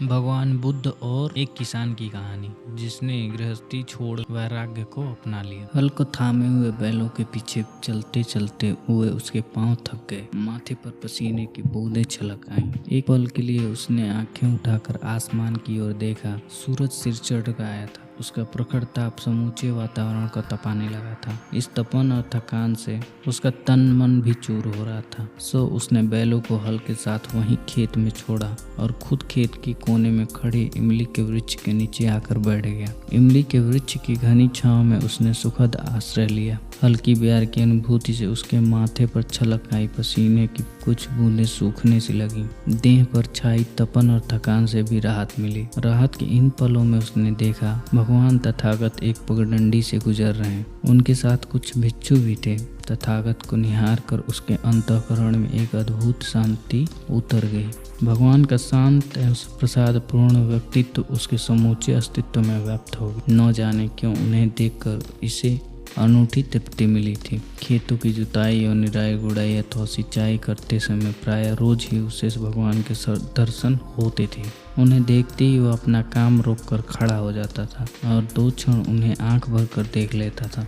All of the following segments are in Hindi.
भगवान बुद्ध और एक किसान की कहानी जिसने गृहस्थी छोड़ वैराग्य को अपना लिया। हल को थामे हुए बैलों के पीछे चलते चलते हुए उसके पांव थक गए। माथे पर पसीने की बूंदें छलक आईं। एक पल के लिए उसने आंखें उठाकर आसमान की ओर देखा। सूरज सिर चढ़ आया था। उसका प्रखर ताप समूचे वातावरण को तपाने लगा था। इस तपन और थकान से उसका तन मन भी चूर हो रहा था। सो उसने बैलों को हल के साथ वहीं खेत में छोड़ा और खुद खेत के कोने में खड़े इमली के वृक्ष के नीचे आकर बैठ गया। इमली के वृक्ष की घनी छांव में उसने सुखद आश्रय लिया। हल्की प्यार की अनुभूति से उसके माथे पर छलक आई। पसीने की कुछ बूंदें सूखने सी लगी। देह पर छाई तपन और थकान से भी राहत मिली। राहत के इन पलों में उसने देखा भगवान तथागत एक पगडंडी से गुजर रहे हैं। उनके साथ कुछ भिक्षु भी थे। तथागत को निहार कर उसके अंतःकरण में एक अद्भुत शांति उतर गई। भगवान का शांत एवं प्रसाद पूर्ण व्यक्तित्व उसके समूचे अस्तित्व में व्याप्त हो गया। न जाने क्यों उन्हें देखकर इसे अनूठी तृप्ति मिली थी। खेतों की जुताई और निराई गुड़ाई अथवा सिंचाई करते समय प्राय रोज ही उसे भगवान के दर्शन होते थे। उन्हें देखते ही वह अपना काम रोककर खड़ा हो जाता था और 2 क्षण उन्हें आंख भर कर देख लेता था,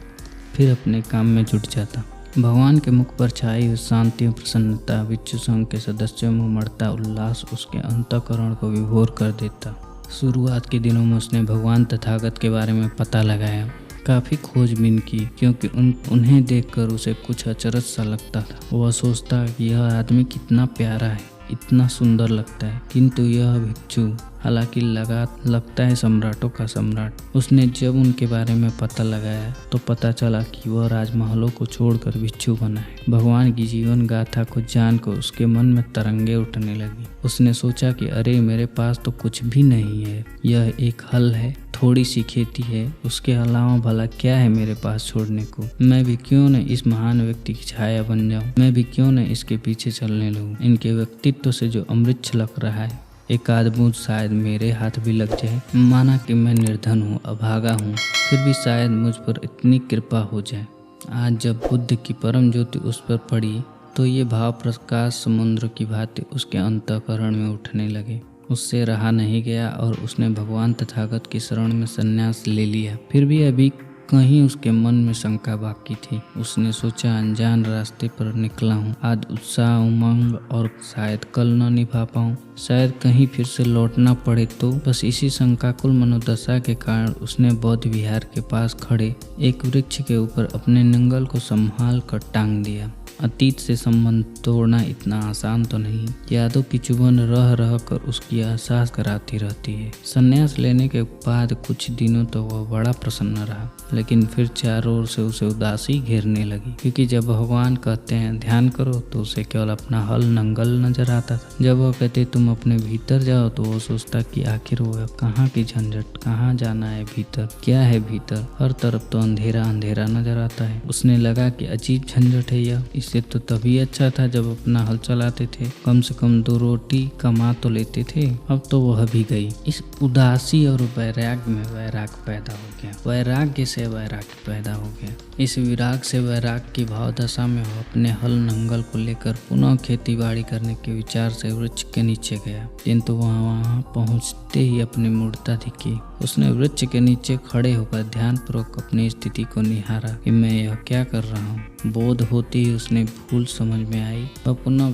फिर अपने काम में जुट जाता। भगवान के मुख पर छाई हुई शांति और प्रसन्नता, भिक्षु संघ के सदस्यों में उमड़ता उल्लास उसके अंतःकरण को विभोर कर देता। शुरुआत के दिनों में उसने भगवान तथागत के बारे में पता लगाया, काफ़ी खोजबीन की, क्योंकि उन्हें देखकर उसे कुछ अचरज सा लगता था। वह सोचता कि यह आदमी कितना प्यारा है, इतना सुंदर लगता है, किंतु यह भिक्षु हालांकि लगता है सम्राटों का सम्राट। उसने जब उनके बारे में पता लगाया तो पता चला कि वह राजमहलों को छोड़कर भिक्षु बना है। भगवान की जीवन गाथा को जानकर उसके मन में तरंगे उठने लगी। उसने सोचा कि अरे मेरे पास तो कुछ भी नहीं है, यह एक हल है, थोड़ी सी खेती है, उसके अलावा भला क्या है मेरे पास छोड़ने को। मैं भी क्यों न इस महान व्यक्ति की छाया बन जाऊं, मैं भी क्यों न इसके पीछे चलने लगूं। इनके व्यक्तित्व से जो अमृत छलक रहा है, एक आध बूंद शायद मेरे हाथ भी लग जाए। माना कि मैं निर्धन हूँ, अभागा हूँ, फिर भी शायद मुझ पर इतनी कृपा हो जाए। आज जब बुद्ध की परम ज्योति उस पर पड़ी तो ये भाव प्रकाश समुद्र की भांति उसके अंतःकरण में उठने लगे। उससे रहा नहीं गया और उसने भगवान तथागत की शरण में संन्यास ले लिया। फिर भी अभी कहीं उसके मन में शंका बाकी थी। उसने सोचा अनजान रास्ते पर निकला हूँ, आज उत्साह उमंग और शायद कल न निभा पाऊँ, शायद कहीं फिर से लौटना पड़े तो। बस इसी शंकाकुल मनोदशा के कारण उसने बौद्ध विहार के पास खड़े एक वृक्ष के ऊपर अपने नंगल को संभाल कर टांग दिया। अतीत से संबंध तोड़ना इतना आसान तो नहीं। यादों की चुभन रह रह कर उसकी एहसास कराती रहती है। संन्यास लेने के बाद कुछ दिनों तो वह बड़ा प्रसन्न रहा, लेकिन फिर चारों ओर से उसे उदासी घेरने लगी, क्योंकि जब भगवान कहते हैं ध्यान करो तो उसे केवल अपना हल नंगल नजर आता था। जब वह कहते तुम अपने भीतर जाओ तो वो सोचता कि आखिर वो कहाँ की झंझट, कहाँ जाना है भीतर, क्या है भीतर, हर तरफ तो अंधेरा अंधेरा नजर आता है। उसने लगा कि अजीब झंझट है यह, इससे तो तभी अच्छा था जब अपना हल चलाते थे, कम से कम 2 रोटी कमा तो लेते थे। अब तो वह भी गई। इस उदासी और वैराग्य में वैराग पैदा हो गया, वैराग्य से वैराग्य पैदा हो गया। इस विराग से वैराग की भाव दशा में वह अपने हल नंगल को लेकर पुनः खेती बाड़ी करने के विचार से वृक्ष के नीचे गया, किंतु वहां पहुंचते ही अपनी मूर्ता दिखी। उसने वृक्ष के नीचे खड़े होकर ध्यानपूर्वक अपनी स्थिति को निहारा कि मैं यह क्या कर रहा हूँ। बोध होते ही उसने भूल समझ में आई। वह पुनः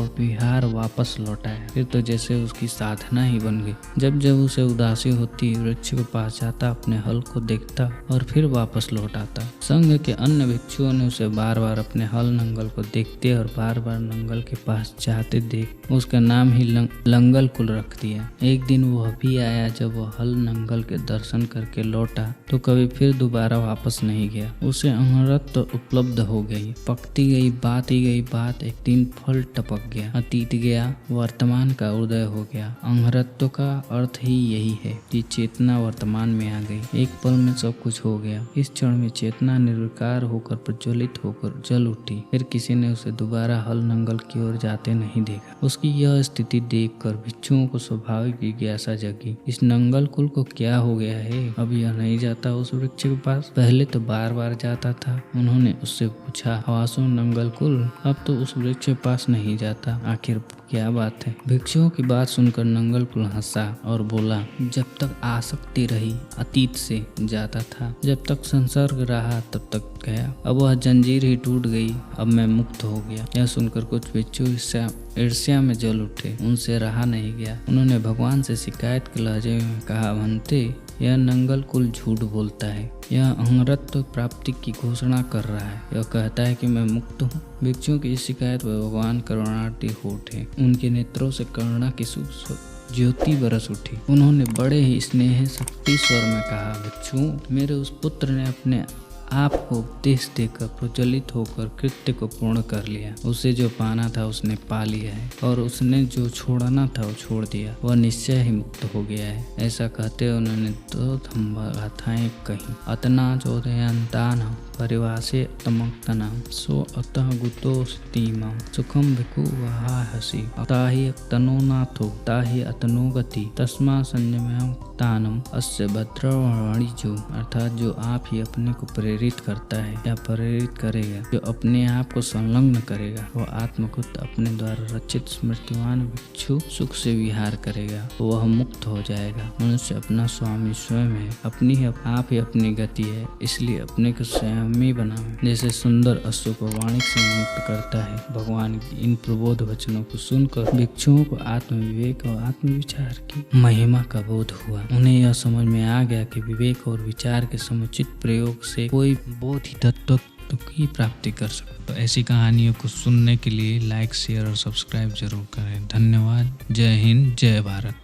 विहार वापस लौट आया। फिर तो जैसे उसकी साधना ही बन गई। जब जब उसे उदासी होती वृक्ष के पास जाता, अपने हल को देखता और फिर वापस लौट आता। संघ के अन्य भिक्षुओं ने उसे बार बार अपने हल नंगल को देखते और बार बार नंगल के पास जाते देख उसका नाम ही लंगल कुल रख दिया। एक दिन वह भी आया। जब वह हल नंगल के दर्शन करके लौटा तो कभी फिर दोबारा वापस नहीं गया। उसे अमृत उपलब्ध हो गई, पकती गई बात। एक दिन फल टपक गया, अतीत गया, वर्तमान का उदय हो गया। अमृतत्व का अर्थ ही यही है कि चेतना वर्तमान में आ गई। एक पल में सब कुछ हो गया। इस क्षण में चेतना निर्विकार होकर प्रज्वलित होकर जल उठी। फिर किसी ने उसे दोबारा हल नंगल की ओर जाते नहीं देखा। उसकी यह स्थिति देखकर भिक्षुओं को स्वाभाविक जिज्ञासा जगी, इस नंगल कुल को क्या हो गया है, अब यह नहीं जाता उस वृक्ष के पास, पहले तो बार बार जाता था। उन्होंने उससे पूछा, हवासु नंगल कुल अब तो उस वृक्ष के पास नहीं जाता, आखिर क्या बात है। भिक्षुओं की बात सुनकर नंगल कुल हंसा और बोला, जब तक आसक्ति रही अतीत से जाता था, जब तक संसर्ग रहा तब तक गया। अब वह जंजीर ही टूट गई, अब मैं मुक्त हो गया। यह सुनकर कुछ भिक्षु ईर्ष्या में जल उठे, उनसे रहा नहीं गया। उन्होंने भगवान से शिकायत के लहजे में कहा, भंते यह नंगल कुल झूठ बोलता है, यह अहंरत्व प्राप्ति की घोषणा कर रहा है। यह कहता है कि मैं मुक्त हूँ। भिक्षुओं की इस शिकायत पर भगवान करुणार्थी हो उठे। उनके नेत्रों से करुणा की ज्योति बरस उठी। उन्होंने बड़े ही स्नेह शक्ति स्वर में कहा, भिक्षुओं, मेरे उस पुत्र ने अपने आप को उपदेश देकर प्रज्वलित होकर कृत्य को पूर्ण कर लिया। उसे जो पाना था उसने पा लिया है और उसने जो छोड़ना था वो छोड़ दिया। वह निश्चय ही मुक्त हो गया है। ऐसा कहते उन्होंने दो गाथाएं कही। अतना चोदयंतान परिवासे तमक्तना सो अतः गुतोस्तीमा सुखम भिक्खु वहाहसि ताहि तनो नाथो ताहि अतनो गति तस्मा संयम्यं तानम अस्य भद्रवाणिजो। अर्थात जो आप ही अपने को प्रेरित करता है या प्रेरित करेगा, जो अपने आप को संलग्न करेगा, वह आत्मकुत अपने द्वारा रचित स्मृतिवान भिक्षु सुख से विहार करेगा, वह मुक्त हो जाएगा। मनुष्य अपना स्वामी स्वयं है, अपनी आप ही अपनी गति है, इसलिए अपने को स्वयं ही बनावे। जैसे सुंदर अश्व को वाणिक से मुक्त करता है। भगवान की इन प्रबोध वचनों को सुनकर भिक्षुओं को आत्मविवेक और आत्मविचार की महिमा का बोध हुआ। उन्हें यह समझ में आ गया कि विवेक और विचार के समुचित प्रयोग से कोई बोधि तत्व की प्राप्ति कर सकता। तो ऐसी कहानियों को सुनने के लिए लाइक, शेयर और सब्सक्राइब जरूर करें। धन्यवाद। जय हिंद, जय भारत।